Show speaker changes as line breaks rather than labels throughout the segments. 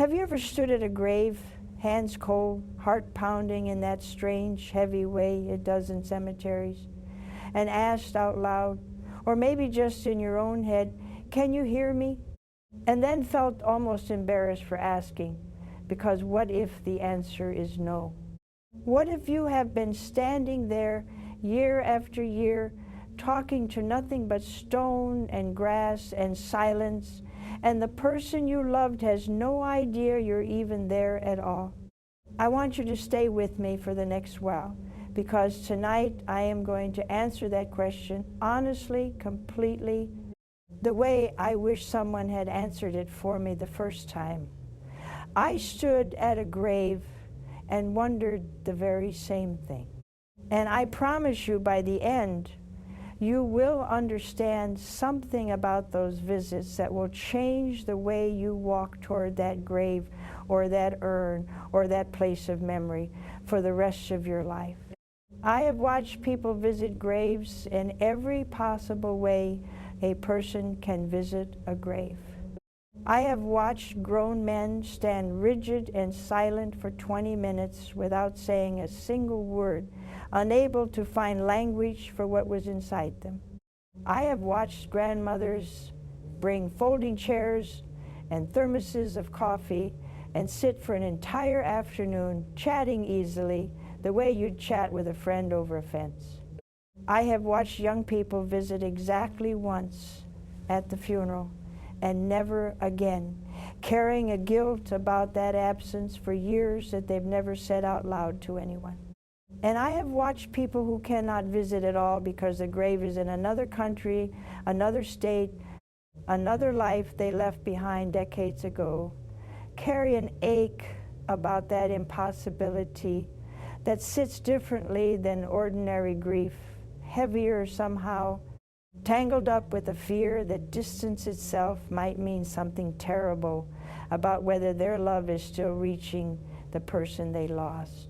Have you ever stood at a grave, hands cold, heart pounding in that strange, heavy way it does in cemeteries, and asked out loud, or maybe just in your own head, "Can you hear me?" And then felt almost embarrassed for asking, because what if the answer is no? What if you have been standing there year after year, talking to nothing but stone and grass and silence, and the person you loved has no idea you're even there at all? I want you to stay with me for the next while, because tonight I am going to answer that question honestly, completely, the way I wish someone had answered it for me the first time. I stood at a grave and wondered the very same thing. And I promise you, by the end, you will understand something about those visits that will change the way you walk toward that grave or that urn or that place of memory for the rest of your life. I have watched people visit graves in every possible way a person can visit a grave. I have watched grown men stand rigid and silent for 20 minutes without saying a single word, unable to find language for what was inside them. I have watched grandmothers bring folding chairs and thermoses of coffee and sit for an entire afternoon chatting easily, the way you'd chat with a friend over a fence. I have watched young people visit exactly once at the funeral and never again, carrying a guilt about that absence for years that they've never said out loud to anyone. And I have watched people who cannot visit at all because the grave is in another country, another state, another life they left behind decades ago, carry an ache about that impossibility that sits differently than ordinary grief, heavier somehow, tangled up with a fear that distance itself might mean something terrible about whether their love is still reaching the person they lost.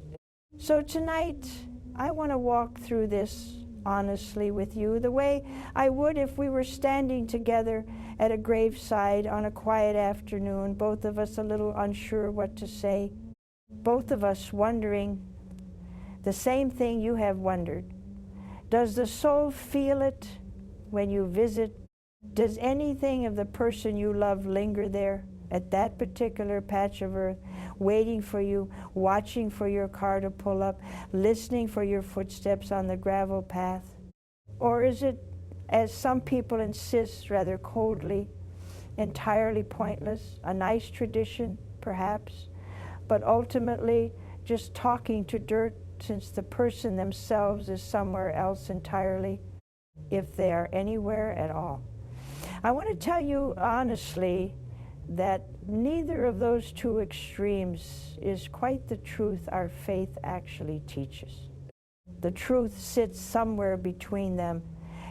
So tonight, I want to walk through this honestly with you, the way I would if we were standing together at a graveside on a quiet afternoon, both of us a little unsure what to say, both of us wondering the same thing you have wondered. Does the soul feel it when you visit? Does anything of the person you love linger there at that particular patch of earth, waiting for you, watching for your car to pull up, listening for your footsteps on the gravel path? Or is it, as some people insist rather coldly, entirely pointless, a nice tradition, perhaps, but ultimately just talking to dirt, since the person themselves is somewhere else entirely, if they are anywhere at all? I want to tell you honestly that neither of those two extremes is quite the truth our faith actually teaches. The truth sits somewhere between them,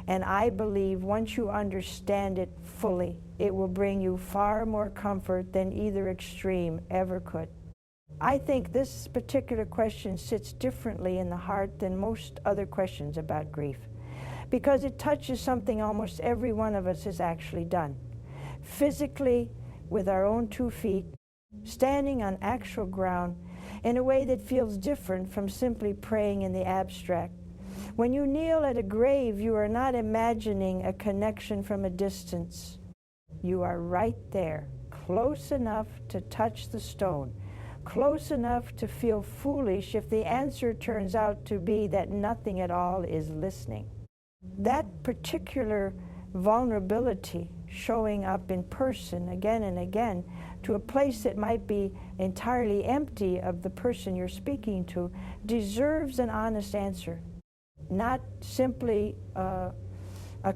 and I believe once you understand it fully, it will bring you far more comfort than either extreme ever could. I think this particular question sits differently in the heart than most other questions about grief, because it touches something almost every one of us has actually done. Physically, with our own 2 feet, standing on actual ground in a way that feels different from simply praying in the abstract. When you kneel at a grave, you are not imagining a connection from a distance. You are right there, close enough to touch the stone, close enough to feel foolish if the answer turns out to be that nothing at all is listening. That particular vulnerability showing up in person again and again to a place that might be entirely empty of the person you're speaking to deserves an honest answer, not simply a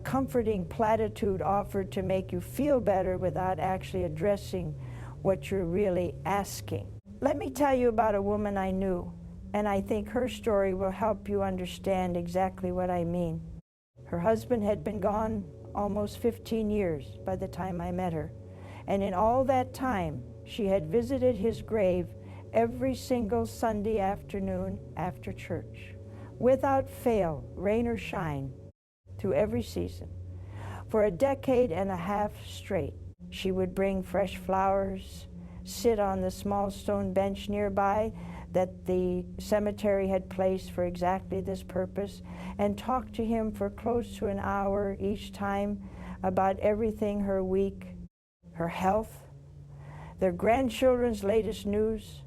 comforting platitude offered to make you feel better without actually addressing what you're really asking. Let me tell you about a woman I knew, and I think her story will help you understand exactly what I mean. Her husband had been gone almost 15 years by the time I met her, and in all that time, she had visited his grave every single Sunday afternoon after church, without fail, rain or shine, through every season. For a decade and a half straight, she would bring fresh flowers, sit on the small stone bench nearby that the cemetery had placed for exactly this purpose, and talk to him for close to an hour each time about everything her week, her health, their grandchildren's latest news,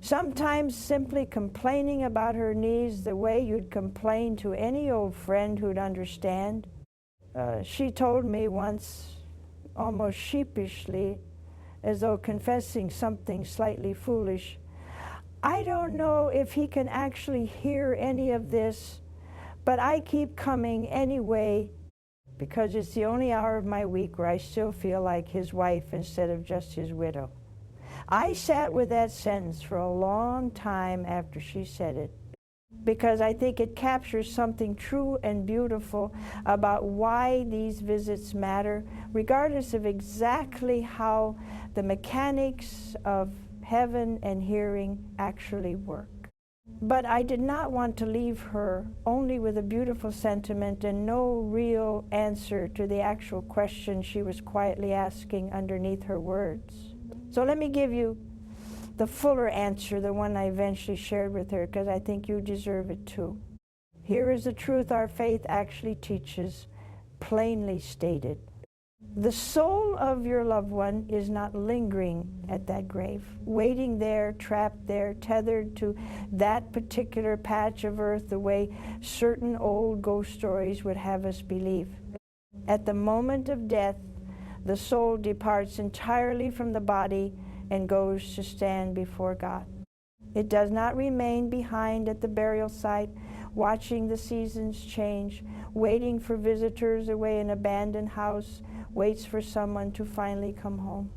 sometimes simply complaining about her knees the way you'd complain to any old friend who'd understand. She told me once, almost sheepishly, as though confessing something slightly foolish, "I don't know if he can actually hear any of this, but I keep coming anyway because it's the only hour of my week where I still feel like his wife instead of just his widow." I sat with that sentence for a long time after she said it, because I think it captures something true and beautiful about why these visits matter, regardless of exactly how the mechanics of heaven and hearing actually work. But I did not want to leave her only with a beautiful sentiment and no real answer to the actual question she was quietly asking underneath her words. So let me give you the fuller answer, the one I eventually shared with her, because I think you deserve it too. Here is the truth our faith actually teaches, plainly stated. The soul of your loved one is not lingering at that grave, waiting there, trapped there, tethered to that particular patch of earth the way certain old ghost stories would have us believe. At the moment of death, the soul departs entirely from the body and goes to stand before God. It does not remain behind at the burial site, watching the seasons change, waiting for visitors away in an abandoned house, waits for someone to finally come home.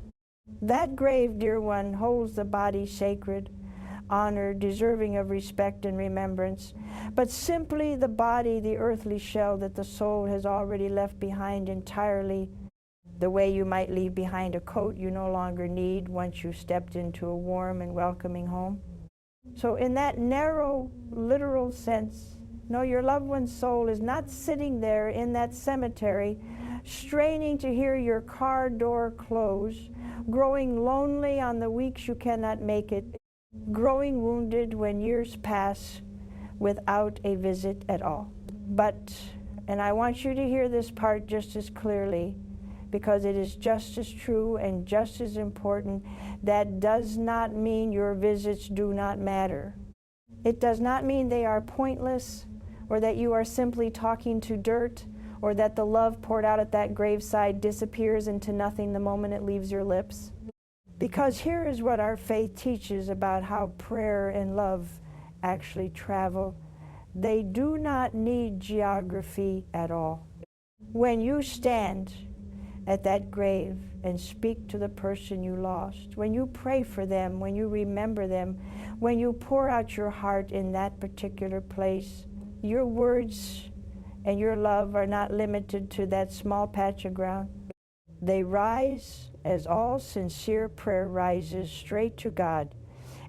That grave, dear one, holds the body sacred, honored, deserving of respect and remembrance, but simply the body, the earthly shell that the soul has already left behind entirely, the way you might leave behind a coat you no longer need once you've stepped into a warm and welcoming home. So in that narrow, literal sense, no, your loved one's soul is not sitting there in that cemetery, straining to hear your car door close, growing lonely on the weeks you cannot make it, growing wounded when years pass without a visit at all. But, and I want you to hear this part just as clearly, because it is just as true and just as important, that does not mean your visits do not matter. It does not mean they are pointless, or that you are simply talking to dirt, or that the love poured out at that graveside disappears into nothing the moment it leaves your lips. Because here is what our faith teaches about how prayer and love actually travel. They do not need geography at all. When you stand at that grave and speak to the person you lost, when you pray for them, when you remember them, when you pour out your heart in that particular place, your words and your love are not limited to that small patch of ground. They rise as all sincere prayer rises straight to God.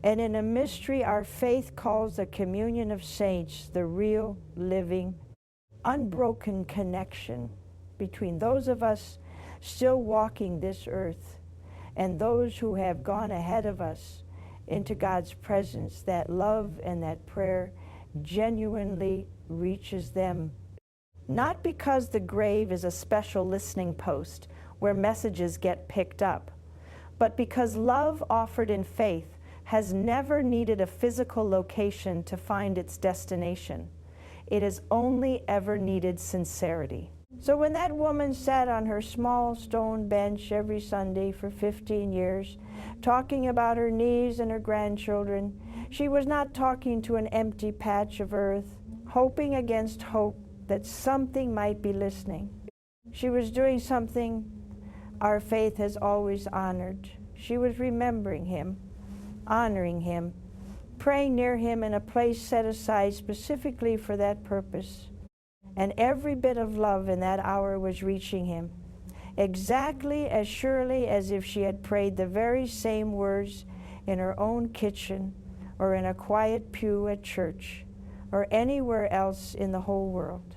And in a mystery our faith calls the communion of saints, the real, living, unbroken connection between those of us still walking this earth and those who have gone ahead of us into God's presence. That love and that prayer genuinely reaches them. Not because the grave is a special listening post where messages get picked up, but because love offered in faith has never needed a physical location to find its destination. It has only ever needed sincerity. So when that woman sat on her small stone bench every Sunday for 15 years, talking about her knees and her grandchildren, she was not talking to an empty patch of earth, hoping against hope that something might be listening. She was doing something our faith has always honored. She was remembering him, honoring him, praying near him in a place set aside specifically for that purpose. And every bit of love in that hour was reaching him, exactly as surely as if she had prayed the very same words in her own kitchen or in a quiet pew at church or anywhere else in the whole world.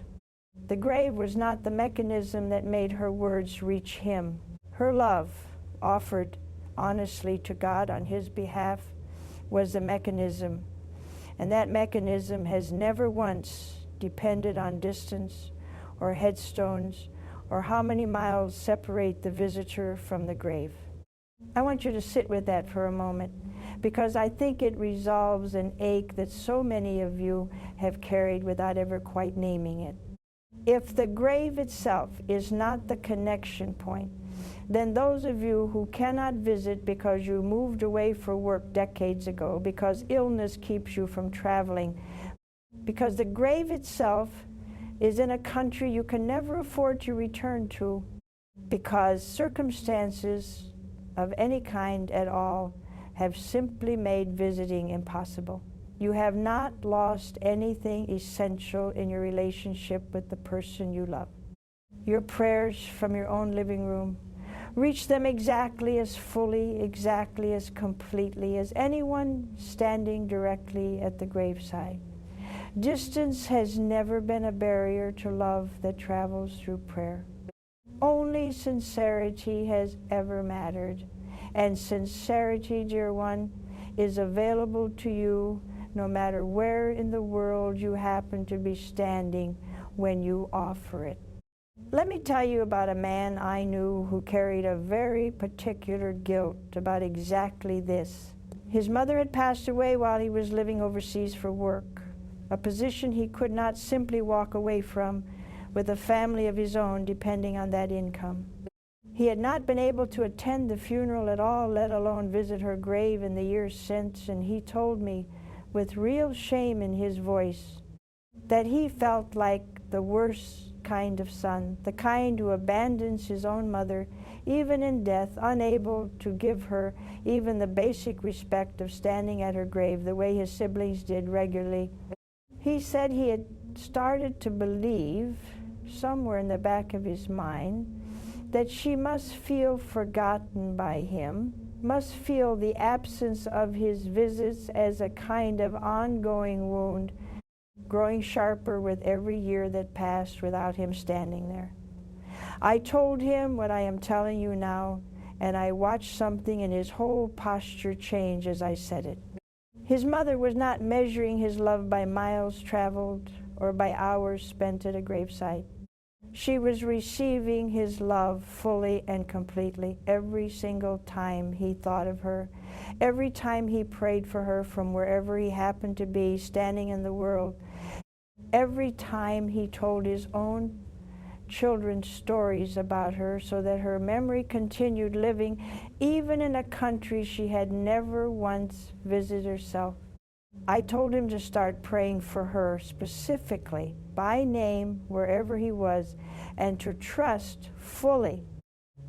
The grave was not the mechanism that made her words reach him. Her love, offered honestly to God on his behalf was the mechanism. And that mechanism has never once depended on distance or headstones or how many miles separate the visitor from the grave. I want you to sit with that for a moment, because I think it resolves an ache that so many of you have carried without ever quite naming it. If the grave itself is not the connection point, then those of you who cannot visit because you moved away for work decades ago, because illness keeps you from traveling, because the grave itself is in a country you can never afford to return to, because circumstances of any kind at all have simply made visiting impossible. You have not lost anything essential in your relationship with the person you love. Your prayers from your own living room reach them exactly as fully, exactly as completely as anyone standing directly at the graveside. Distance has never been a barrier to love that travels through prayer. Only sincerity has ever mattered, and sincerity, dear one, is available to you no matter where in the world you happen to be standing when you offer it. Let me tell you about a man I knew who carried a very particular guilt about exactly this. His mother had passed away while he was living overseas for work, a position he could not simply walk away from with a family of his own depending on that income. He had not been able to attend the funeral at all, let alone visit her grave in the years since, and he told me with real shame in his voice that he felt like the worst kind of son, the kind who abandons his own mother, even in death, unable to give her even the basic respect of standing at her grave the way his siblings did regularly. He said he had started to believe, somewhere in the back of his mind, that she must feel forgotten by him, must feel the absence of his visits as a kind of ongoing wound, growing sharper with every year that passed without him standing there. I told him what I am telling you now, and I watched something in his whole posture change as I said it. His mother was not measuring his love by miles traveled or by hours spent at a gravesite. She was receiving his love fully and completely every single time he thought of her, every time he prayed for her from wherever he happened to be standing in the world, every time he told his own children stories about her so that her memory continued living even in a country she had never once visited herself. I told him to start praying for her specifically, by name, wherever he was, and to trust fully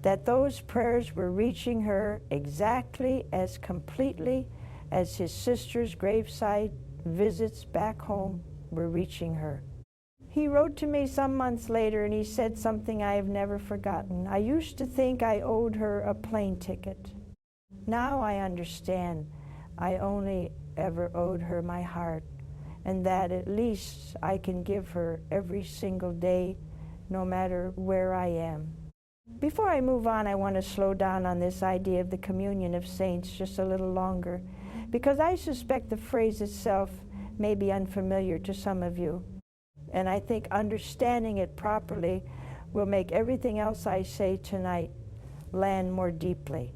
that those prayers were reaching her exactly as completely as his sister's gravesite visits back home were reaching her. He wrote to me some months later, and he said something I have never forgotten. I used to think I owed her a plane ticket. Now I understand I only ever owed her my heart, and that at least I can give her every single day, no matter where I am. Before I move on, I want to slow down on this idea of the communion of saints just a little longer, because I suspect the phrase itself may be unfamiliar to some of you. And I think understanding it properly will make everything else I say tonight land more deeply.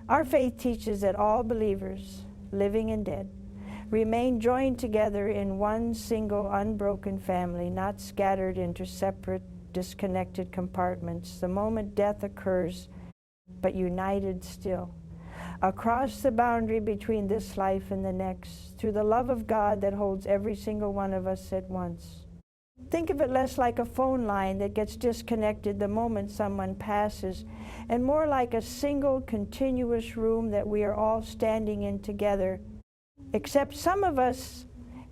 Our faith teaches that all believers, living and dead, remain joined together in one single unbroken family, not scattered into separate, disconnected compartments the moment death occurs, but united still, across the boundary between this life and the next, through the love of God that holds every single one of us at once. Think of it less like a phone line that gets disconnected the moment someone passes, and more like a single continuous room that we are all standing in together, except some of us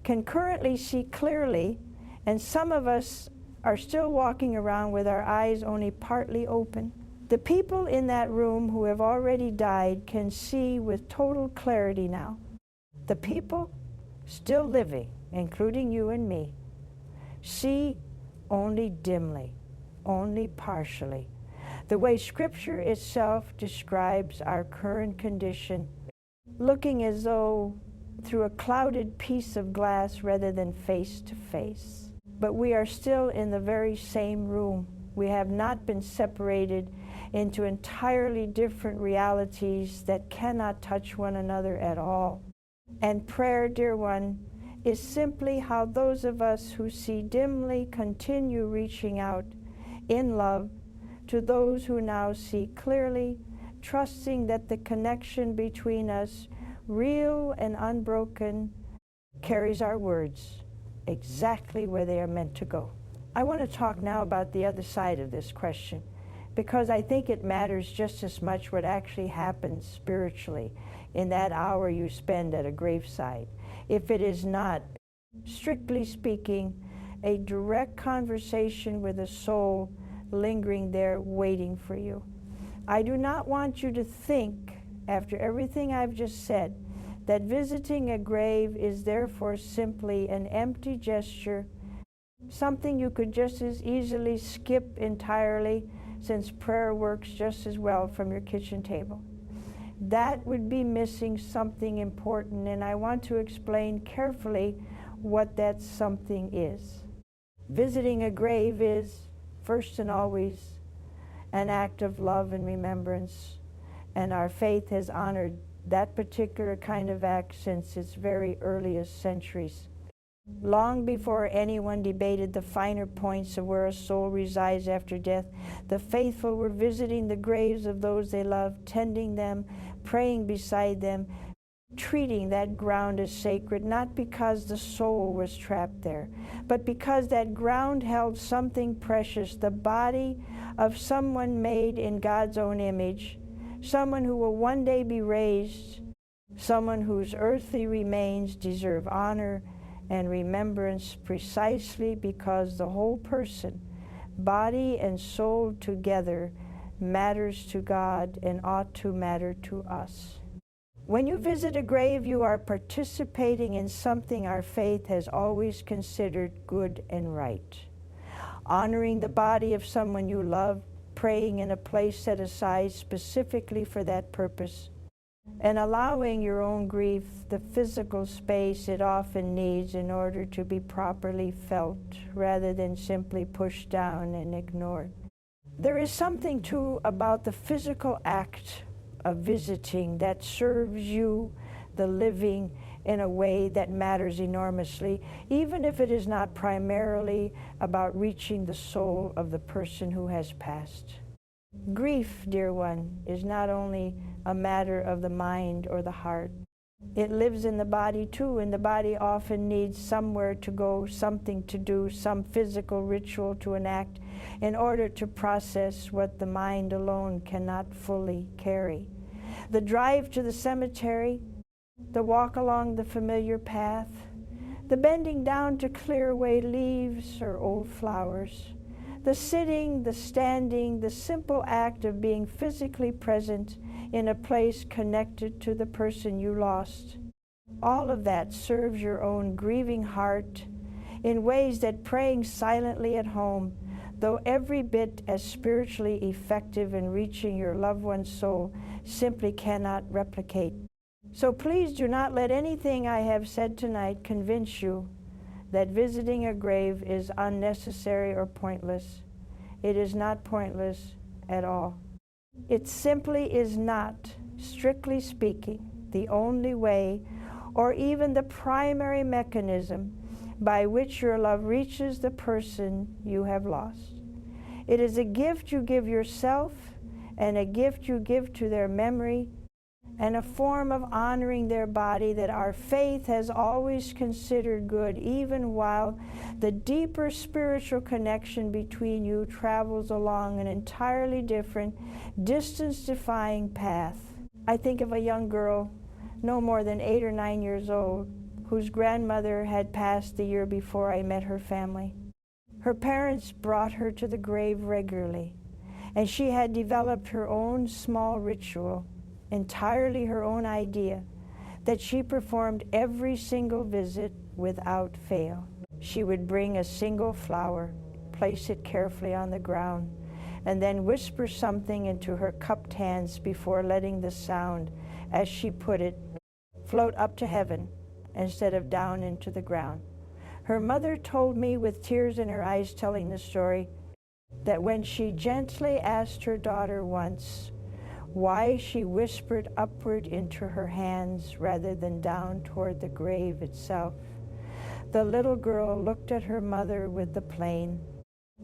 can currently see clearly, and some of us are still walking around with our eyes only partly open. The people in that room who have already died can see with total clarity now. The people still living, including you and me, see only dimly, only partially. the way Scripture itself describes our current condition, looking as though through a clouded piece of glass rather than face to face. But we are still in the very same room. We have not been separated into entirely different realities that cannot touch one another at all. And prayer, dear one, is simply how those of us who see dimly continue reaching out in love to those who now see clearly, trusting that the connection between us, real and unbroken, carries our words exactly where they are meant to go. I want to talk now about the other side of this question, because I think it matters just as much what actually happens spiritually in that hour you spend at a graveside, if it is not, strictly speaking, a direct conversation with a soul lingering there waiting for you. I do not want you to think, after everything I've just said, that visiting a grave is therefore simply an empty gesture, something you could just as easily skip entirely, since prayer works just as well from your kitchen table. That would be missing something important, and I want to explain carefully what that something is. Visiting a grave is, first and always, an act of love and remembrance, and our faith has honored that particular kind of act since its very earliest centuries. Long before anyone debated the finer points of where a soul resides after death, the faithful were visiting the graves of those they loved, tending them, praying beside them, treating that ground as sacred, not because the soul was trapped there, but because that ground held something precious, the body of someone made in God's own image, someone who will one day be raised, someone whose earthly remains deserve honor and remembrance precisely because the whole person, body and soul together, matters to God and ought to matter to us. When you visit a grave, you are participating in something our faith has always considered good and right. Honoring the body of someone you love, praying in a place set aside specifically for that purpose, and allowing your own grief the physical space it often needs in order to be properly felt rather than simply pushed down and ignored. There is something, too, about the physical act of visiting that serves you, the living, in a way that matters enormously, even if it is not primarily about reaching the soul of the person who has passed. Grief, dear one, is not only a matter of the mind or the heart. It lives in the body too, and the body often needs somewhere to go, something to do, some physical ritual to enact in order to process what the mind alone cannot fully carry. The drive to the cemetery, the walk along the familiar path, the bending down to clear away leaves or old flowers, the sitting, the standing, the simple act of being physically present in a place connected to the person you lost. All of that serves your own grieving heart in ways that praying silently at home, though every bit as spiritually effective in reaching your loved one's soul, simply cannot replicate. So please do not let anything I have said tonight convince you that visiting a grave is unnecessary or pointless. It is not pointless at all. It simply is not, strictly speaking, the only way or even the primary mechanism by which your love reaches the person you have lost. It is a gift you give yourself and a gift you give to their memory and a form of honoring their body that our faith has always considered good, even while the deeper spiritual connection between you travels along an entirely different, distance-defying path. I think of a young girl, no more than 8 or 9 years old, whose grandmother had passed the year before I met her family. Her parents brought her to the grave regularly, and she had developed her own small ritual, entirely her own idea, that she performed every single visit without fail. She would bring a single flower, place it carefully on the ground, and then whisper something into her cupped hands before letting the sound, as she put it, float up to heaven instead of down into the ground. Her mother told me, with tears in her eyes telling the story, that when she gently asked her daughter once why she whispered upward into her hands rather than down toward the grave itself, the little girl looked at her mother with the plain,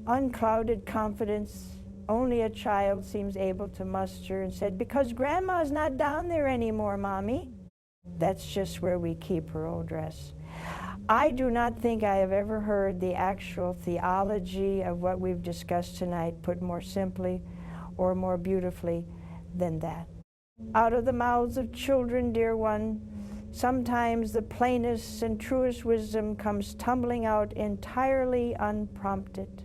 unclouded confidence only a child seems able to muster, and said, "Because Grandma's not down there anymore, Mommy." That's just where we keep her old dress. I do not think I have ever heard the actual theology of what we've discussed tonight put more simply or more beautifully than that. Out of the mouths of children, dear one, sometimes the plainest and truest wisdom comes tumbling out entirely unprompted.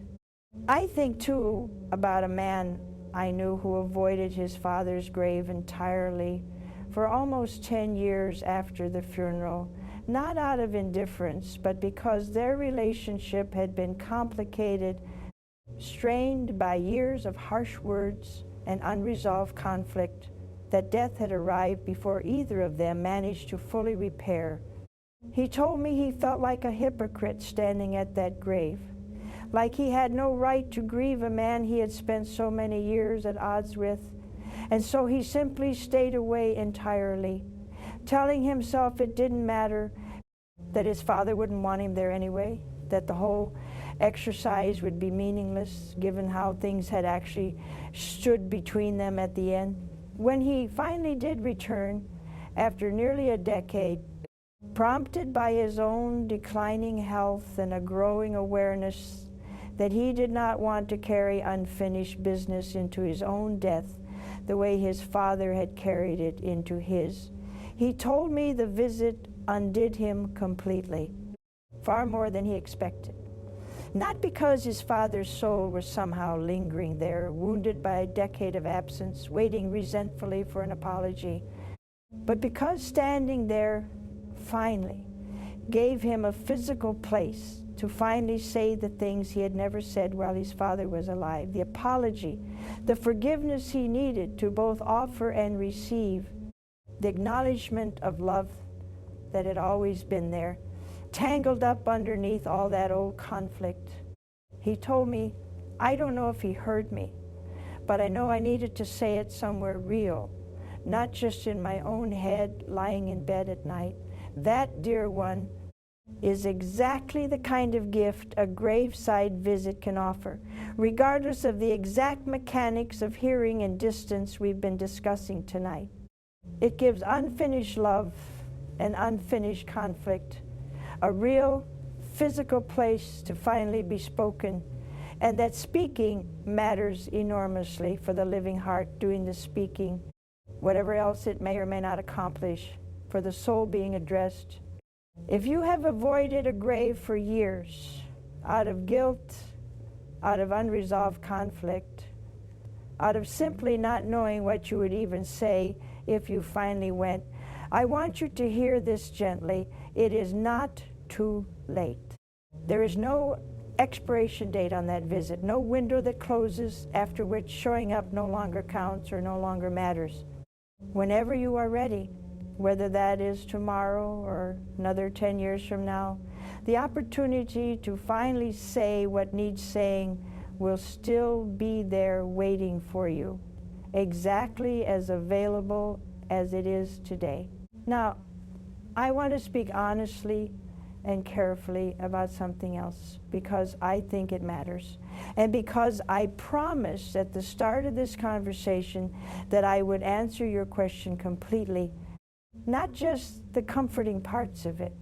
I think, too, about a man I knew who avoided his father's grave entirely for almost 10 years after the funeral, not out of indifference, but because their relationship had been complicated, strained by years of harsh words and unresolved conflict that death had arrived before either of them managed to fully repair. He told me he felt like a hypocrite standing at that grave, like he had no right to grieve a man he had spent so many years at odds with, and so he simply stayed away entirely, telling himself it didn't matter, that his father wouldn't want him there anyway, that the whole exercise would be meaningless given how things had actually stood between them at the end. When he finally did return, after nearly a decade, prompted by his own declining health and a growing awareness that he did not want to carry unfinished business into his own death the way his father had carried it into his, he told me the visit undid him completely, far more than he expected. Not because his father's soul was somehow lingering there, wounded by a decade of absence, waiting resentfully for an apology, but because standing there finally gave him a physical place to finally say the things he had never said while his father was alive, the apology, the forgiveness he needed to both offer and receive, the acknowledgement of love that had always been there, tangled up underneath all that old conflict. He told me, I don't know if he heard me, but I know I needed to say it somewhere real, not just in my own head lying in bed at night. That, dear one, is exactly the kind of gift a graveside visit can offer, regardless of the exact mechanics of hearing and distance we've been discussing tonight. It gives unfinished love and unfinished conflict a real physical place to finally be spoken, and that speaking matters enormously for the living heart doing the speaking, whatever else it may or may not accomplish, for the soul being addressed. If you have avoided a grave for years, out of guilt, out of unresolved conflict, out of simply not knowing what you would even say if you finally went, I want you to hear this gently. It is not too late. There is no expiration date on that visit, no window that closes after which showing up no longer counts or no longer matters. Whenever you are ready, whether that is tomorrow or another 10 years from now, the opportunity to finally say what needs saying will still be there waiting for you, exactly as available as it is today. Now, I want to speak honestly and carefully about something else because I think it matters, and because I promised at the start of this conversation that I would answer your question completely, not just the comforting parts of it.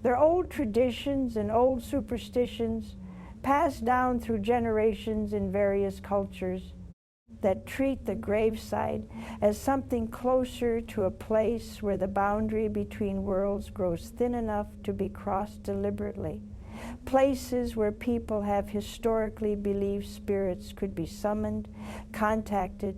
They're old traditions and old superstitions passed down through generations in various cultures that treat the graveside as something closer to a place where the boundary between worlds grows thin enough to be crossed deliberately. Places where people have historically believed spirits could be summoned, contacted,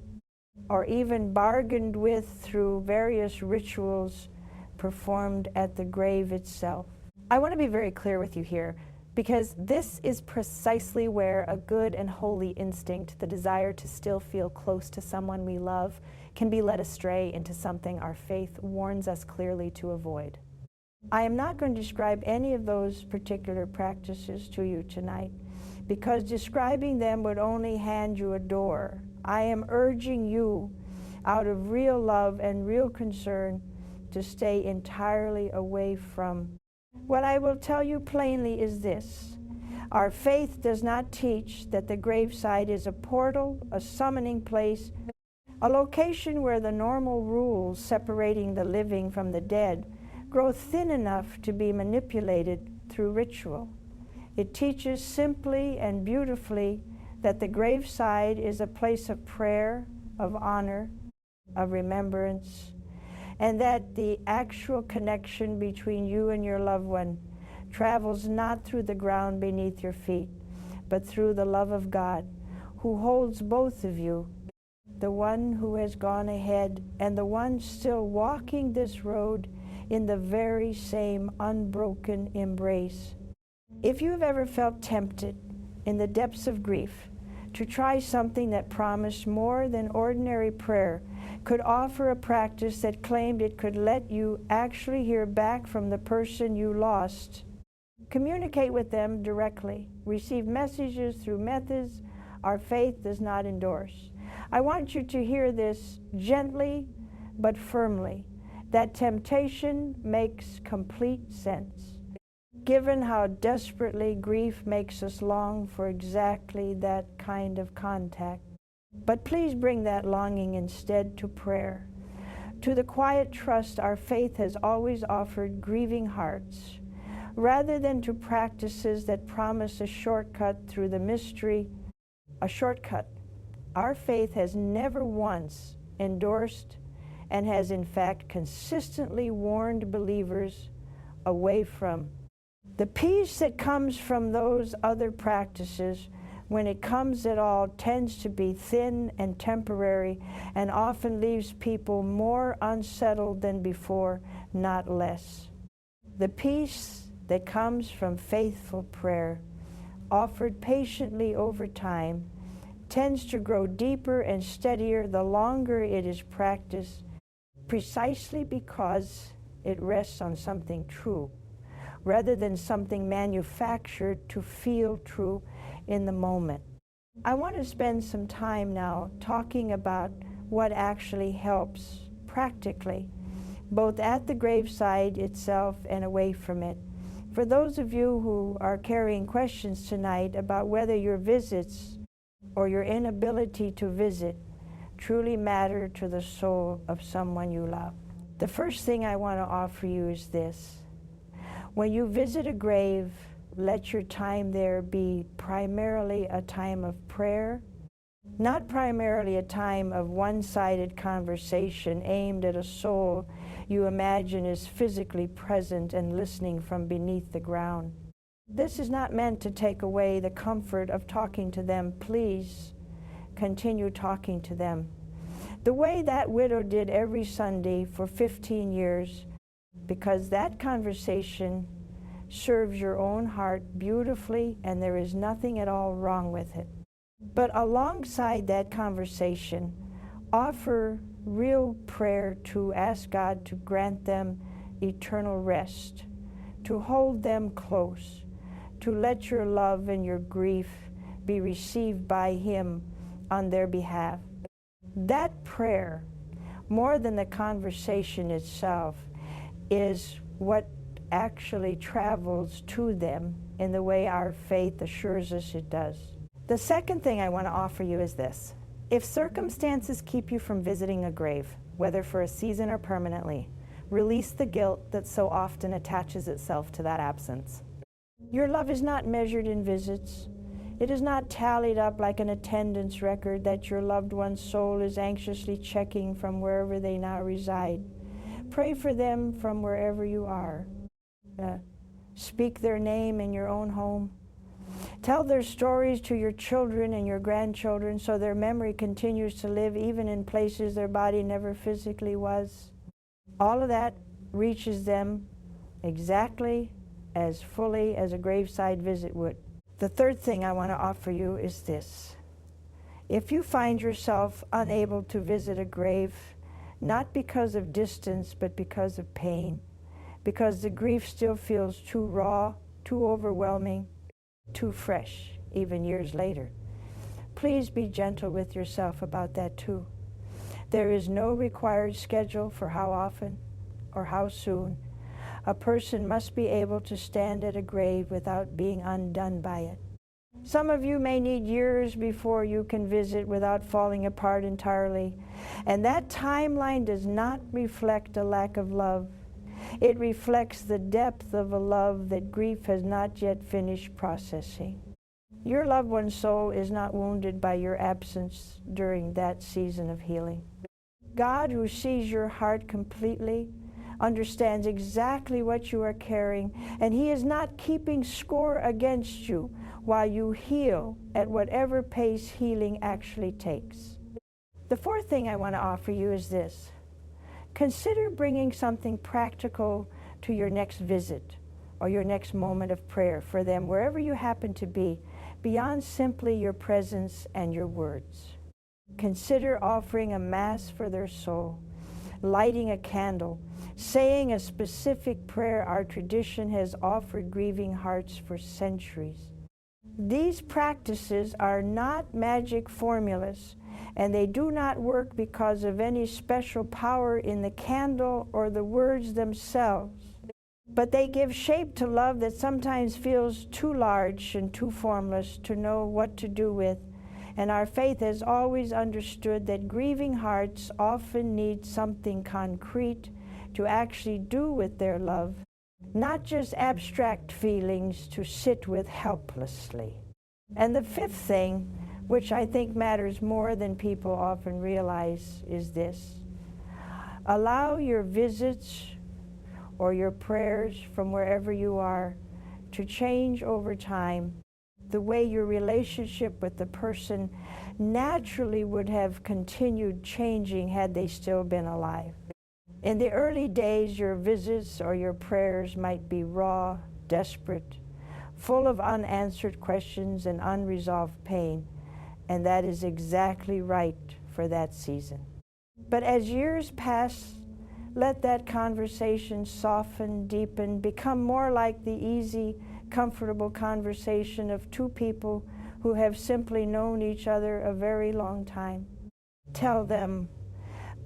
or even bargained with through various rituals performed at the grave itself. I want to be very clear with you here.
Because this is precisely where a good and holy instinct, the desire to still feel close to someone we love, can be led astray into something our faith warns us clearly to avoid. I am not going to describe any of those particular practices to you tonight, because describing them would only hand you a door. I am urging you, out of real love and real concern, to stay entirely away from. What I will tell you plainly is this: our faith does not teach that the graveside is a portal, a summoning place, a location where the normal rules separating the living from the dead grow thin enough to be manipulated through ritual. It teaches simply and beautifully that the graveside is a place of prayer, of honor, of remembrance, and that the actual connection between you and your loved one travels not through the ground beneath your feet, but through the love of God, who holds both of you, the one who has gone ahead and the one still walking this road in the very same unbroken embrace. If you have ever felt tempted in the depths of grief to try something that promised more than ordinary prayer, could offer a practice that claimed it could let you actually hear back from the person you lost, communicate with them directly, receive messages through methods our faith does not endorse, I want you to hear this gently but firmly. That temptation makes complete sense, given how desperately grief makes us long for exactly that kind of contact. But please bring that longing instead to prayer, to the quiet trust our faith has always offered grieving hearts, rather than to practices that promise a shortcut through the mystery. A shortcut our faith has never once endorsed, and has in fact consistently warned believers away from. The peace that comes from those other practices, when it comes at all, tends to be thin and temporary, and often leaves people more unsettled than before, not less. The peace that comes from faithful prayer, offered patiently over time, tends to grow deeper and steadier the longer it is practiced, precisely because it rests on something true, rather than something manufactured to feel true in the moment. I want to spend some time now talking about what actually helps practically, both at the graveside itself and away from it. For those of you who are carrying questions tonight about whether your visits or your inability to visit truly matter to the soul of someone you love, the first thing I want to offer you is this: when you visit a grave, let your time there be primarily a time of prayer, not primarily a time of one-sided conversation aimed at a soul you imagine is physically present and listening from beneath the ground. This is not meant to take away the comfort of talking to them. Please continue talking to them, the way that widow did every Sunday for 15 years, because that conversation serves your own heart beautifully, and there is nothing at all wrong with it. But alongside that conversation, offer real prayer to ask God to grant them eternal rest, to hold them close, to let your love and your grief be received by Him on their behalf. That prayer, more than the conversation itself, is what actually travels to them in the way our faith assures us it does. The second thing I want to offer you is this: if circumstances keep you from visiting a grave, whether for a season or permanently, release the guilt that so often attaches itself to that absence. Your love is not measured in visits. It is not tallied up like an attendance record that your loved one's soul is anxiously checking from wherever they now reside. Pray for them from wherever you are. Speak their name in your own home. Tell their stories to your children and your grandchildren so their memory continues to live even in places their body never physically was. All of that reaches them exactly
as fully as a graveside visit would. The third thing I want to offer you is this. If you find yourself unable to visit a grave, not because of distance, but because of pain, because the grief still feels too raw, too overwhelming, too fresh, even years later, please be gentle with yourself about that too. There is no required schedule for how often or how soon. A person must be able to stand at a grave without being undone by it. Some of you may need years before you can visit without falling apart entirely, and that timeline does not reflect a lack of love. It reflects the depth of a love that grief has not yet finished processing. Your loved one's soul is not wounded by your absence during that season of healing. God, who sees your heart completely, understands exactly what you are carrying, and He is not keeping score against you while you heal at whatever pace healing actually takes. The fourth thing I want to offer you is this. Consider bringing something practical to your next visit or your next moment of prayer for them, wherever you happen to be, beyond simply your presence and your words. Consider offering a Mass for their soul, lighting a candle, saying a specific prayer our tradition has offered grieving hearts for centuries. These practices are not magic formulas, and they do not work because of any special power in the candle or the words themselves. But they give shape to love that sometimes feels too large and too formless to know what to do with. And our faith has always understood that grieving hearts often need something concrete to actually do with their love, not just abstract feelings to sit with helplessly. And the fifth thing, which I think matters more than people often realize, is this. Allow your visits or your prayers from wherever you are to change over time the way your relationship with the person naturally would have continued changing had they still been alive. In the early days, your visits or your prayers might be raw, desperate, full of unanswered questions and unresolved pain, and that is exactly right for that season. But as years pass, let that conversation soften, deepen, become more like the easy, comfortable conversation of two people who have simply known each other a very long time. Tell them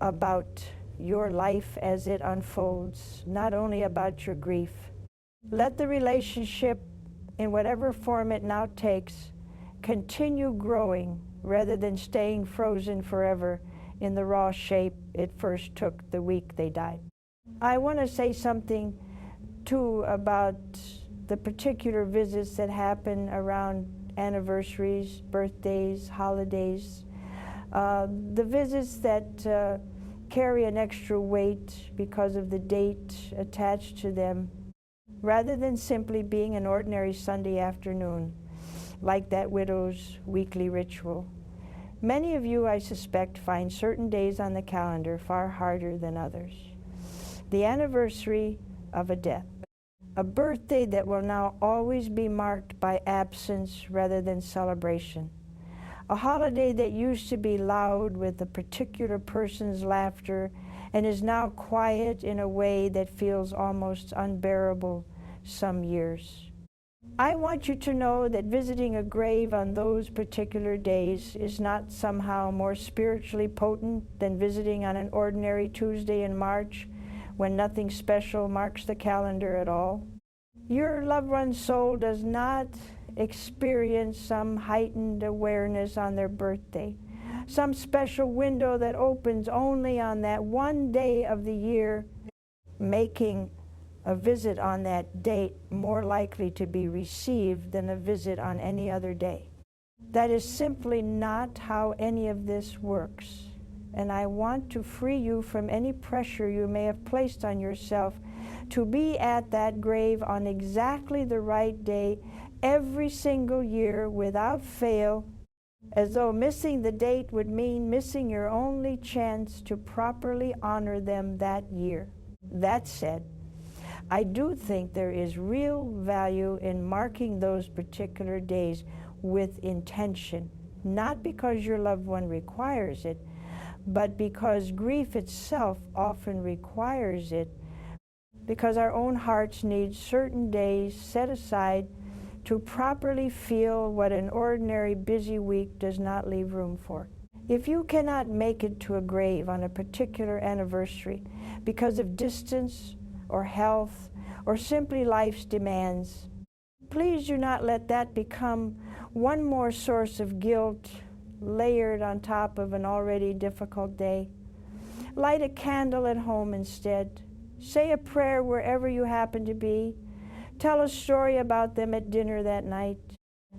about your life as it unfolds, not only about your grief. Let the relationship, in whatever form it now takes, continue growing rather than staying frozen forever in the raw shape it first took the week they died. I want to say something, too, about the particular visits that happen around anniversaries, birthdays, holidays. The visits that carry an extra weight because of the date attached to them, rather than simply being an ordinary Sunday afternoon, like that widow's weekly ritual. Many of you, I suspect, find certain days on the calendar far harder than others. The anniversary of a death, a birthday that will now always be marked by absence rather than celebration, a holiday that used to be loud with a particular person's laughter and is now quiet in a way that feels almost unbearable some years. I want you to know that visiting a grave on those particular days is not somehow more spiritually potent than visiting on an ordinary Tuesday in March when nothing special marks the calendar at all. Your loved one's soul does not experience some heightened awareness on their birthday, some special window that opens only on that one day of the year, making a visit on that date more likely to be received than a visit on any other day. That is simply not how any of this works. And I want to free you from any pressure you may have placed on yourself to be at that grave on exactly the right day every single year without fail, as though missing the date would mean missing your only chance to properly honor them that year. That said, I do think there is real value in marking those particular days with intention, not because your loved one requires it, but because grief itself often requires it, because our own hearts need certain days set aside to properly feel what an ordinary busy week does not leave room for. If you cannot make it to a grave on a particular anniversary because of distance or health or simply life's demands, please do not let that become one more source of guilt layered on top of an already difficult day. Light a candle at home instead. Say a prayer wherever you happen to be. Tell a story about them at dinner that night.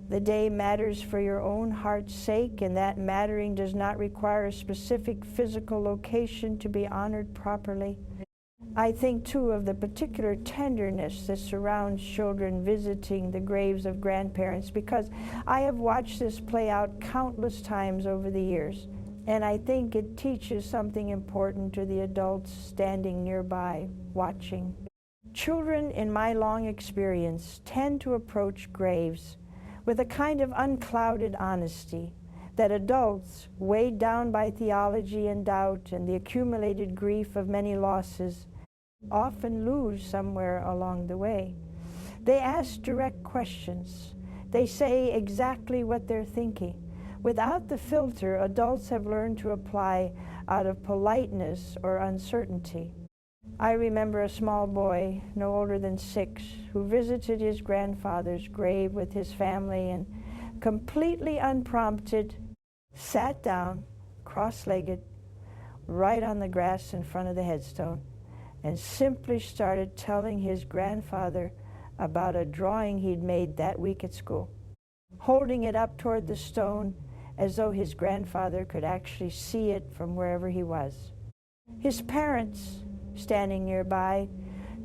The day matters for your own heart's sake, and that mattering does not require a specific physical location to be honored properly. I think, too, of the particular tenderness that surrounds children visiting the graves of grandparents, because I have watched this play out countless times over the years, and I think it teaches something important to the adults standing nearby, watching. Children, in my long experience, tend to approach graves with a kind of unclouded honesty that adults, weighed down by theology and doubt and the accumulated grief of many losses, often lose somewhere along the way. They ask direct questions. They say exactly what they're thinking, without the filter adults have learned to apply out of politeness or uncertainty. I remember a small boy, no older than 6, who visited his grandfather's grave with his family and, completely unprompted, sat down, cross-legged, right on the grass in front of the headstone, and simply started telling his grandfather about a drawing he'd made that week at school, holding it up toward the stone as though his grandfather could actually see it from wherever he was. His parents, standing nearby,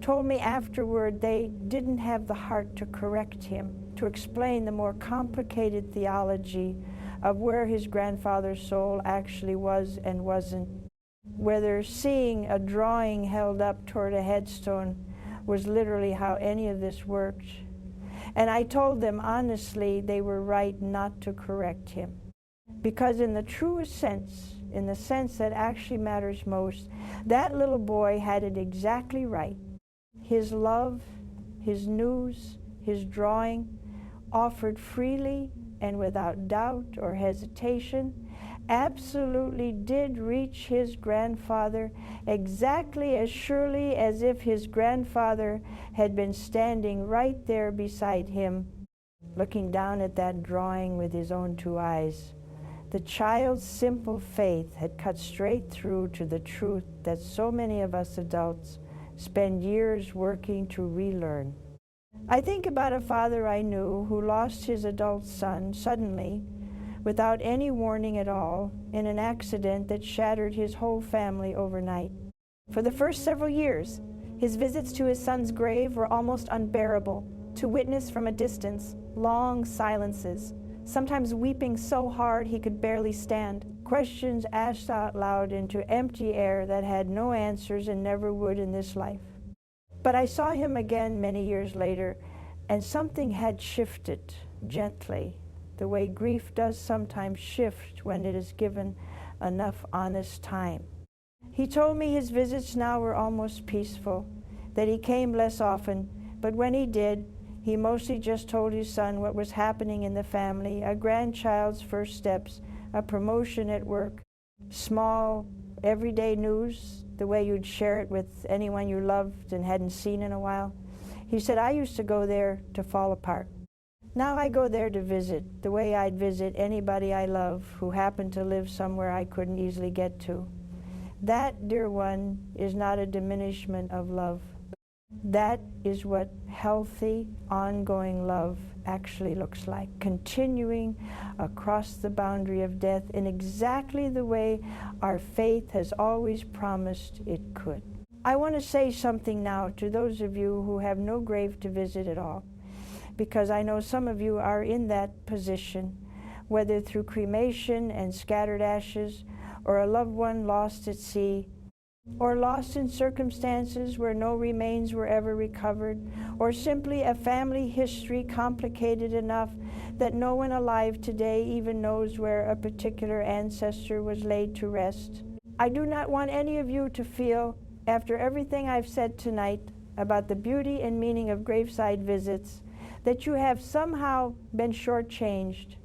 told me afterward they didn't have the heart to correct him, to explain the more complicated theology of where his grandfather's soul actually was and wasn't, whether seeing a drawing held up toward a headstone was literally how any of this worked. And I told them honestly they were right not to correct him, because in the truest sense, in the sense that actually matters most, that little boy had it exactly right. His love, his news, his drawing, offered freely and without doubt or hesitation, absolutely did reach his grandfather exactly as surely as if his grandfather had been standing right there beside him, looking down at that drawing with his own 2 eyes. The child's simple faith had cut straight through to the truth that so many of us adults spend years working to relearn. I think about a father I knew who lost his adult son suddenly, without any warning at all, in an accident that shattered his whole family overnight. For the first several years, his visits to his son's grave were almost unbearable, to witness from a distance long silences, sometimes weeping so hard he could barely stand, questions asked out loud into empty air that had no answers and never would in this life. But I saw him again many years later, and something had shifted gently, the way grief does sometimes shift when it is given enough honest time. He told me his visits now were almost peaceful, that he came less often, but when he did, he mostly just told his son what was happening in the family, a grandchild's first steps, a promotion at work, small, everyday news, the way you'd share it with anyone you loved and hadn't seen in a while. He said, I used to go there to fall apart. Now I go there to visit, the way I'd visit anybody I love who happened to live somewhere I couldn't easily get to. That, dear one, is not a diminishment of love. That is what healthy, ongoing love actually looks like, continuing across the boundary of death in exactly the way our faith has always promised it could. I want to say something now to those of you who have no grave to visit at all, because I know some of you are in that position, whether through cremation and scattered ashes or a loved one lost at sea. or lost in circumstances where no remains were ever recovered, or simply a family history complicated enough that no one alive today even knows where a particular ancestor was laid to rest. I do not want any of you to feel, after everything I've said tonight about the beauty and meaning of graveside visits, that you have somehow been shortchanged,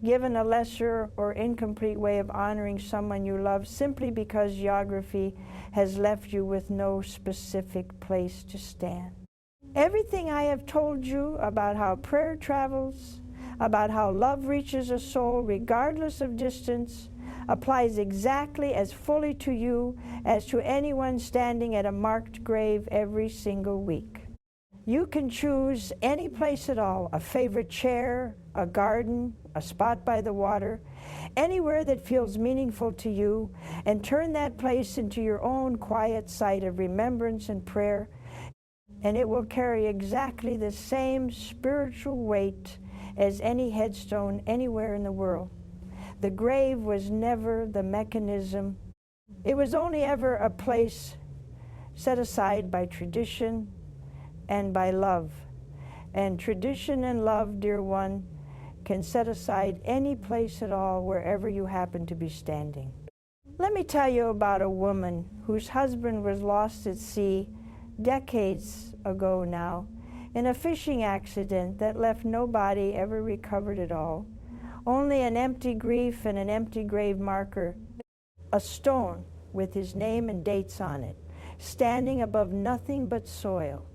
given a lesser or incomplete way of honoring someone you love simply because geography has left you with no specific place to stand. Everything I have told you about how prayer travels, about how love reaches a soul regardless of distance, applies exactly as fully to you as to anyone standing at a marked grave every single week. You can choose any place at all, a favorite chair, a garden, a spot by the water, anywhere that feels meaningful to you, and turn that place into your own quiet site of remembrance and prayer, and it will carry exactly the same spiritual weight as any headstone anywhere in the world. The grave was never the mechanism. It was only ever a place set aside by tradition and by love. And tradition and love, dear one, can set aside any place at all wherever you happen to be standing. Let me tell you about a woman whose husband was lost at sea decades ago now in a fishing accident that left no body ever recovered at all, only an empty grief and an empty grave marker, a stone with his name and dates on it, standing above nothing but soil.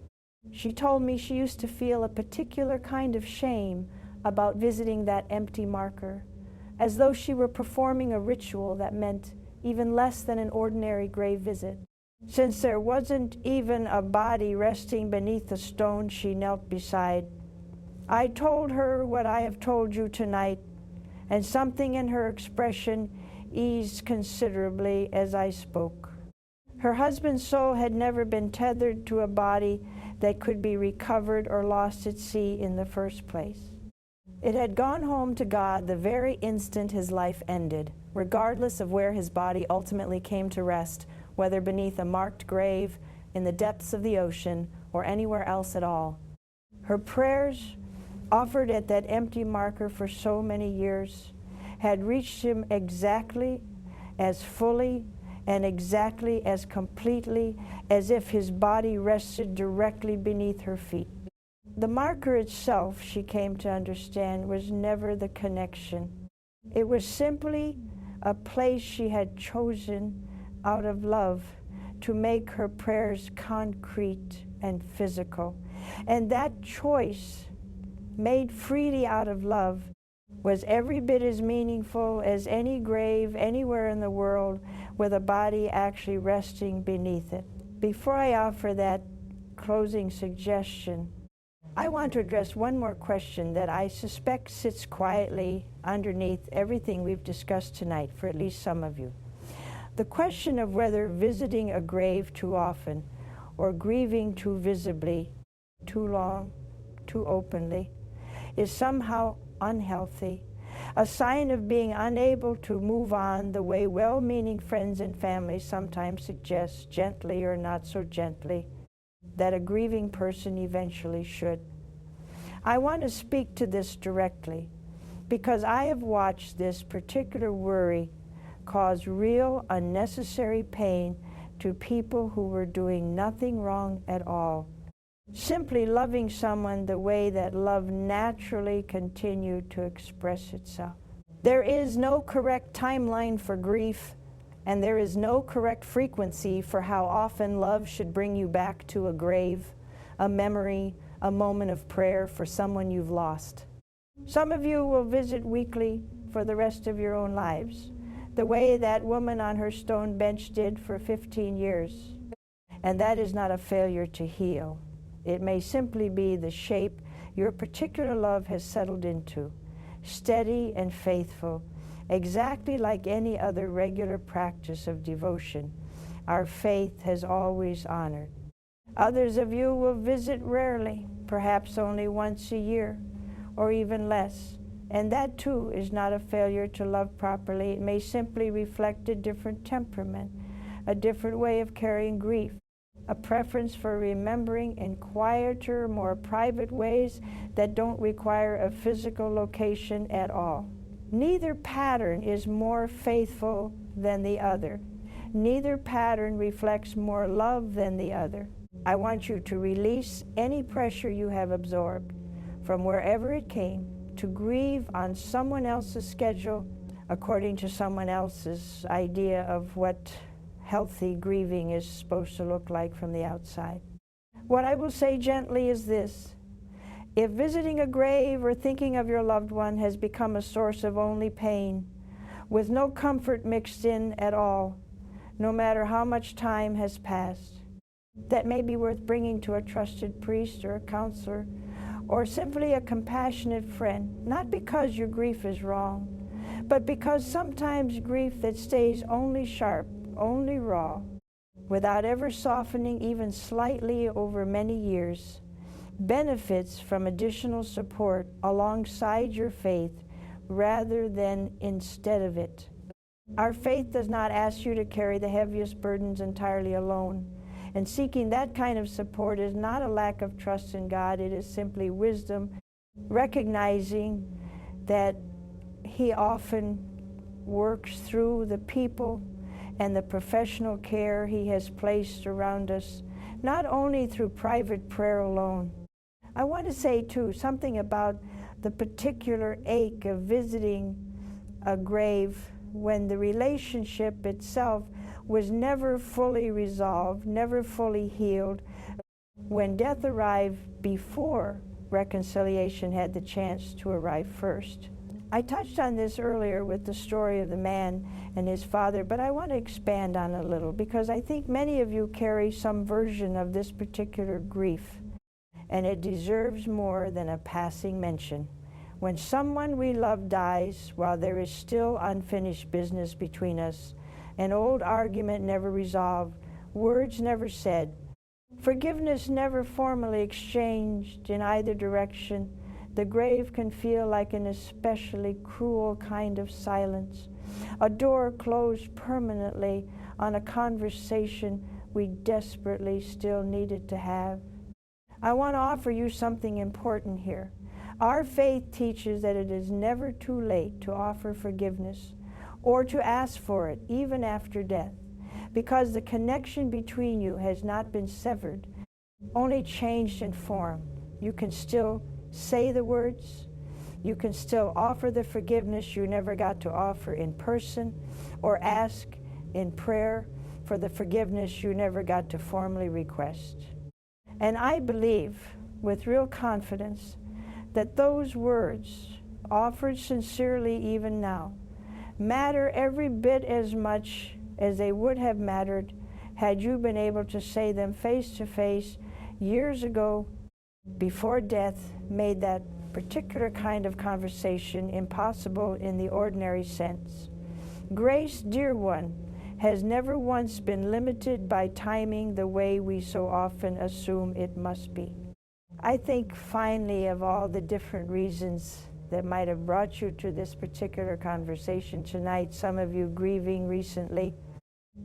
She told me she used to feel a particular kind of shame about visiting that empty marker, as though she were performing a ritual that meant even less than an ordinary grave visit. Since there wasn't even a body resting beneath the stone she knelt beside, I told her what I have told you tonight, and something in her expression eased considerably as I spoke. Her husband's soul had never been tethered to a body that could be recovered or lost at sea in the first place. It had gone home to God the very instant his life ended, regardless of where his body ultimately came to rest, whether beneath a marked grave, in the depths of the ocean, or anywhere else at all. Her prayers, offered at that empty marker for so many years, had reached him exactly as fully and exactly as completely as if his body rested directly beneath her feet. The marker itself, she came to understand, was never the connection. It was simply a place she had chosen out of love to make her prayers concrete and physical. And that choice, made freely out of love, was every bit as meaningful as any grave anywhere in the world with a body actually resting beneath it. Before I offer that closing suggestion, I want to address one more question that I suspect sits quietly underneath everything we've discussed tonight for at least some of you. The question of whether visiting a grave too often or grieving too visibly, too long, too openly, is somehow unhealthy, a sign of being unable to move on the way well-meaning friends and family sometimes suggest, gently or not so gently, that a grieving person eventually should. I want to speak to this directly because I have watched this particular worry cause real unnecessary pain to people who were doing nothing wrong at all, simply loving someone the way that love naturally continued to express itself. There is no correct timeline for grief, and there is no correct frequency for how often love should bring you back to a grave, a memory, a moment of prayer for someone you've lost. Some of you will visit weekly for the rest of your own lives, the way that woman on her stone bench did for 15 years. And that is not a failure to heal. It may simply be the shape your particular love has settled into, steady and faithful, exactly like any other regular practice of devotion our faith has always honored. Others of you will visit rarely, perhaps only once a year, or even less. And that too is not a failure to love properly. It may simply reflect a different temperament, a different way of carrying grief, a preference for remembering in quieter, more private ways that don't require a physical location at all. Neither pattern is more faithful than the other. Neither pattern reflects more love than the other. I want you to release any pressure you have absorbed from wherever it came to grieve on someone else's schedule according to someone else's idea of what healthy grieving is supposed to look like from the outside. What I will say gently is this: if visiting a grave or thinking of your loved one has become a source of only pain, with no comfort mixed in at all, no matter how much time has passed, that may be worth bringing to a trusted priest or a counselor, or simply a compassionate friend, not because your grief is wrong, but because sometimes grief that stays only sharp, only raw, without ever softening even slightly over many years, benefits from additional support alongside your faith rather than instead of it. Our faith does not ask you to carry the heaviest burdens entirely alone, and seeking that kind of support is not a lack of trust in God. It is simply wisdom, recognizing that He often works through the people and the professional care He has placed around us, not only through private prayer alone. I want to say, too, something about the particular ache of visiting a grave when the relationship itself was never fully resolved, never fully healed, when death arrived before reconciliation had the chance to arrive first. I touched on this earlier with the story of the man and his father, but I want to expand on it a little because I think many of you carry some version of this particular grief, and it deserves more than a passing mention. When someone we love dies while there is still unfinished business between us, an old argument never resolved, words never said, forgiveness never formally exchanged in either direction, the grave can feel like an especially cruel kind of silence, a door closed permanently on a conversation we desperately still needed to have. I want to offer you something important here. Our faith teaches that it is never too late to offer forgiveness or to ask for it, even after death, because the connection between you has not been severed, only changed in form. You can still say the words, you can still offer the forgiveness you never got to offer in person, or ask in prayer for the forgiveness you never got to formally request. And I believe with real confidence that those words, offered sincerely even now, matter every bit as much as they would have mattered had you been able to say them face to face years ago, before death made that particular kind of conversation impossible in the ordinary sense. Grace, dear one, has never once been limited by timing the way we so often assume it must be. I think finally, of all the different reasons that might have brought you to this particular conversation tonight, some of you grieving recently,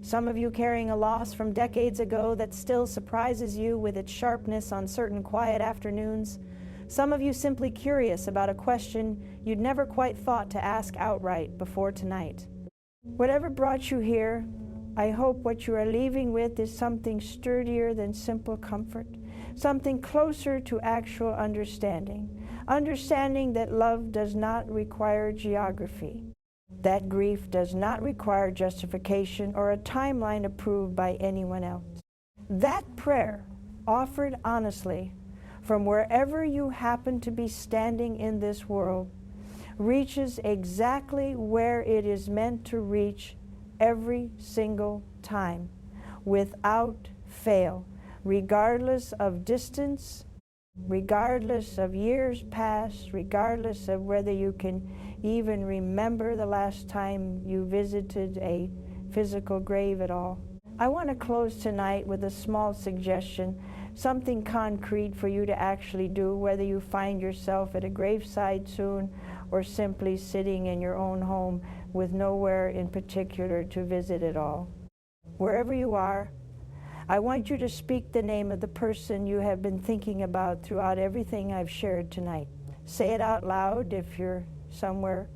some of you carrying a loss from decades ago that still surprises you with its sharpness on certain quiet afternoons, some of you simply curious about a question you'd never quite thought to ask outright before tonight. Whatever brought you here, I hope what you are leaving with is something sturdier than simple comfort, something closer to actual understanding that love does not require geography, that grief does not require justification or a timeline approved by anyone else. That prayer, offered honestly from wherever you happen to be standing in this world, reaches exactly where it is meant to reach every single time, without fail, regardless of distance, regardless of years past, regardless of whether you can even remember the last time you visited a physical grave at all. I want to close tonight with a small suggestion, something concrete for you to actually do, whether you find yourself at a graveside soon or simply sitting in your own home with nowhere in particular to visit at all. Wherever you are, I want you to speak the name of the person you have been thinking about throughout everything I've shared tonight. Say it out loud if you're somewhere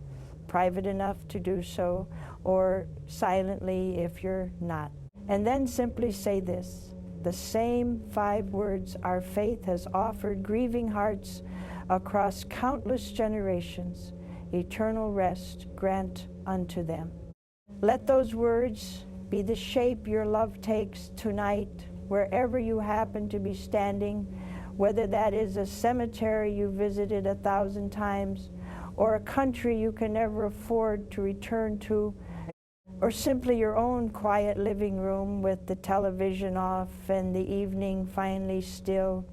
private enough to do so, or silently if you're not. And then simply say this, the same 5 words our faith has offered grieving hearts across countless generations. Eternal rest grant unto them. Let those words be the shape your love takes tonight, wherever you happen to be standing, whether that is a cemetery you visited 1,000 times, or a country you can never afford to return to, or simply your own quiet living room with the television off and the evening finally still.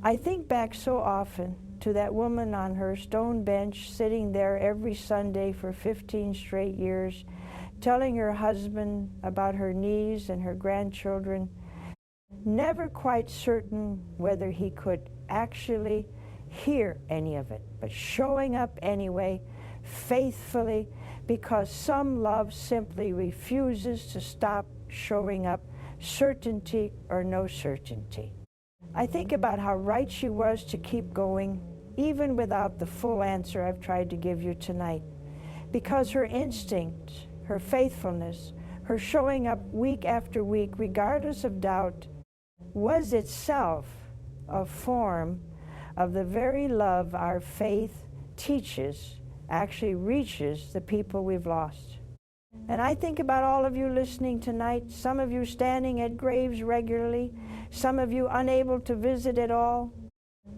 I think back so often to that woman on her stone bench sitting there every Sunday for 15 straight years, telling her husband about her niece and her grandchildren, never quite certain whether he could actually hear any of it, but showing up anyway, faithfully, because some love simply refuses to stop showing up, certainty or no certainty. I think about how right she was to keep going, even without the full answer I've tried to give you tonight, because her instinct, her faithfulness, her showing up week after week, regardless of doubt, was itself a form of the very love our faith teaches actually reaches the people we've lost. And I think about all of you listening tonight, some of you standing at graves regularly, some of you unable to visit at all,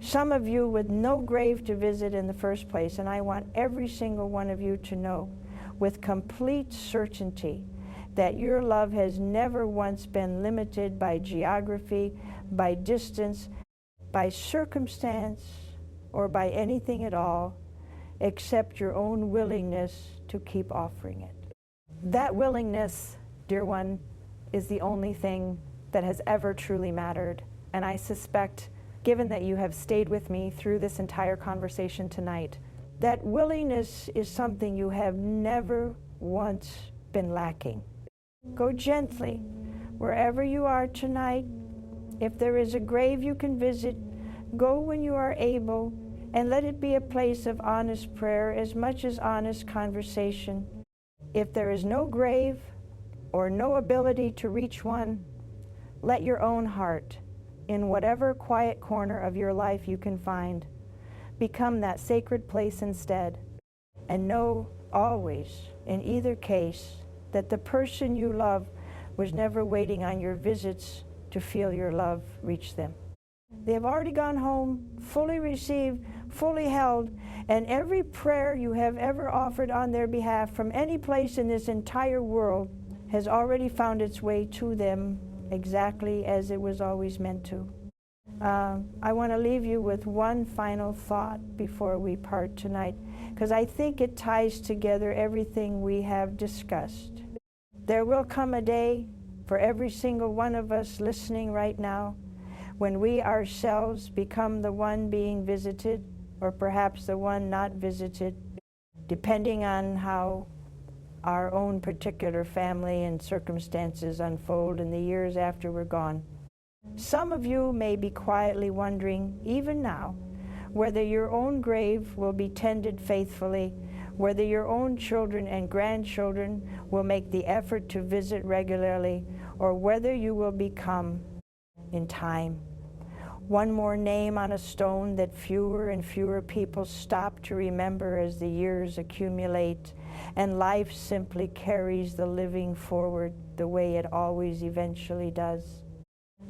some of you with no grave to visit in the first place. And I want every single one of you to know with complete certainty that your love has never once been limited by geography, by distance, by circumstance, or by anything at all, except your own willingness to keep offering it. That willingness, dear one, is the only thing that has ever truly mattered. And I suspect, given that you have stayed with me through this entire conversation tonight, that willingness is something you have never once been lacking. Go gently, wherever you are tonight. If there is a grave you can visit, go when you are able, and let it be a place of honest prayer as much as honest conversation. If there is no grave or no ability to reach one, let your own heart, in whatever quiet corner of your life you can find, become that sacred place instead. And know always, in either case, that the person you love was never waiting on your visits to feel your love reach them. They have already gone home, fully received, fully held, and every prayer you have ever offered on their behalf from any place in this entire world has already found its way to them exactly as it was always meant to. I want to leave you with one final thought before we part tonight, because I think it ties together everything we have discussed. There will come a day for every single one of us listening right now when we ourselves become the one being visited, or perhaps the one not visited, depending on how our own particular family and circumstances unfold in the years after we're gone. Some of you may be quietly wondering, even now, whether your own grave will be tended faithfully, whether your own children and grandchildren will make the effort to visit regularly, or whether you will become, in time, one more name on a stone that fewer and fewer people stop to remember as the years accumulate, and life simply carries the living forward the way it always eventually does.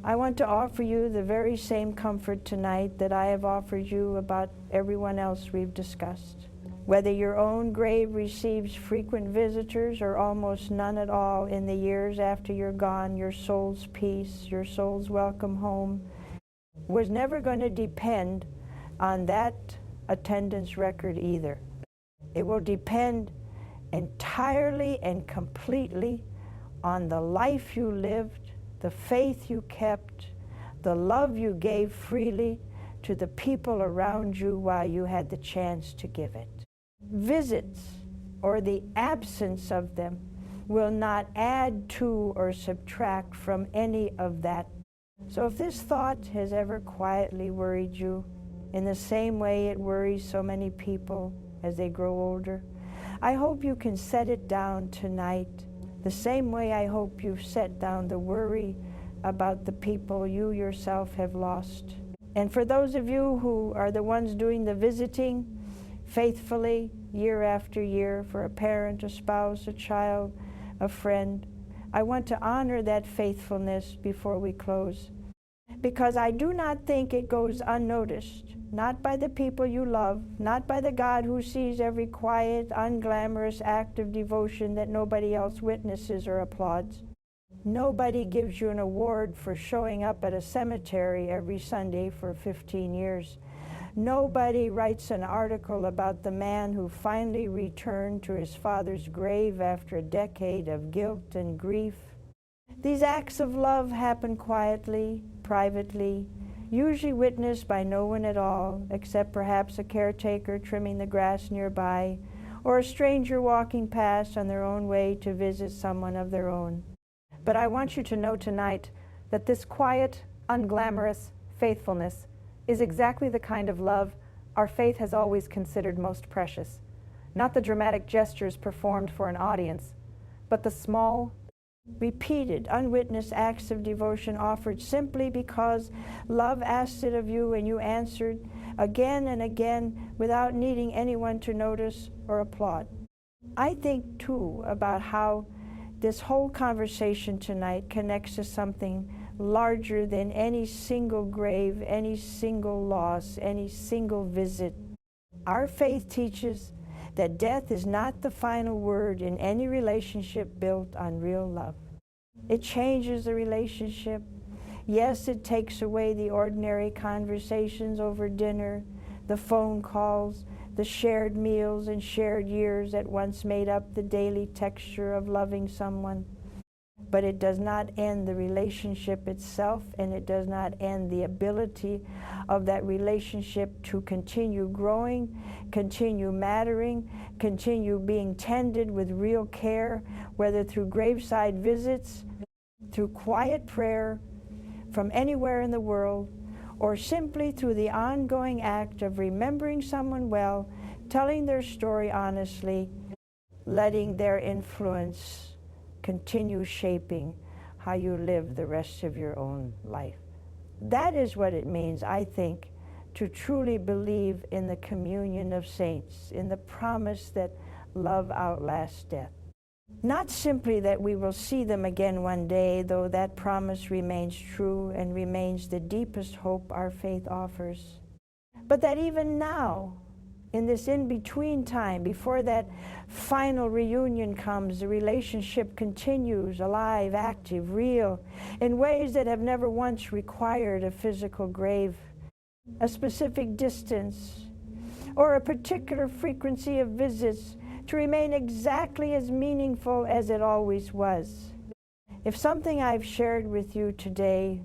I want to offer you the very same comfort tonight that I have offered you about everyone else we've discussed. Whether your own grave receives frequent visitors or almost none at all in the years after you're gone, your soul's peace, your soul's welcome home, was never going to depend on that attendance record either. It will depend entirely and completely on the life you lived, the faith you kept, the love you gave freely to the people around you while you had the chance to give it. Visits, or the absence of them, will not add to or subtract from any of that. So if this thought has ever quietly worried you, in the same way it worries so many people as they grow older, I hope you can set it down tonight, the same way I hope you've set down the worry about the people you yourself have lost. And for those of you who are the ones doing the visiting faithfully year after year for a parent, a spouse, a child, a friend, I want to honor that faithfulness before we close, because I do not think it goes unnoticed, not by the people you love, not by the God who sees every quiet, unglamorous act of devotion that nobody else witnesses or applauds. Nobody gives you an award for showing up at a cemetery every Sunday for 15 years. Nobody writes an article about the man who finally returned to his father's grave after a decade of guilt and grief. These acts of love happen quietly, privately, usually witnessed by no one at all, except perhaps a caretaker trimming the grass nearby, or a stranger walking past on their own way to visit someone of their own. But I want you to know tonight that this quiet, unglamorous faithfulness is exactly the kind of love our faith has always considered most precious. Not the dramatic gestures performed for an audience, but the small, repeated, unwitnessed acts of devotion offered simply because love asked it of you and you answered again and again without needing anyone to notice or applaud. I think, too, about how this whole conversation tonight connects to something larger than any single grave, any single loss, any single visit. Our faith teaches that death is not the final word in any relationship built on real love. It changes the relationship. Yes, it takes away the ordinary conversations over dinner, the phone calls, the shared meals and shared years that once made up the daily texture of loving someone. But it does not end the relationship itself, and it does not end the ability of that relationship to continue growing, continue mattering, continue being tended with real care, whether through graveside visits, through quiet prayer from anywhere in the world, or simply through the ongoing act of remembering someone well, telling their story honestly, letting their influence continue shaping how you live the rest of your own life. That is what it means, I think, to truly believe in the communion of saints, in the promise that love outlasts death. Not simply that we will see them again one day, though that promise remains true and remains the deepest hope our faith offers, but that even now, in this in-between time, before that final reunion comes, the relationship continues alive, active, real, in ways that have never once required a physical grave, a specific distance, or a particular frequency of visits to remain exactly as meaningful as it always was. If something I've shared with you today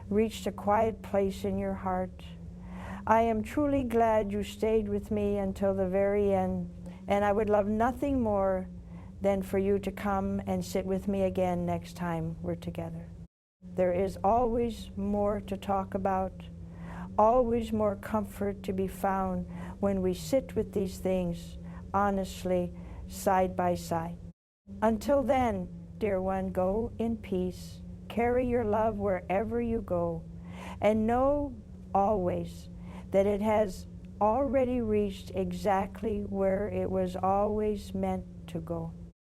reached a quiet place in your heart, I am truly glad you stayed with me until the very end, and I would love nothing more than for you to come and sit with me again next time we're together. There is always more to talk about, always more comfort to be found when we sit with these things honestly, side by side. Until then, dear one, go in peace, carry your love wherever you go, and know always that it has already reached exactly where it was always meant to go.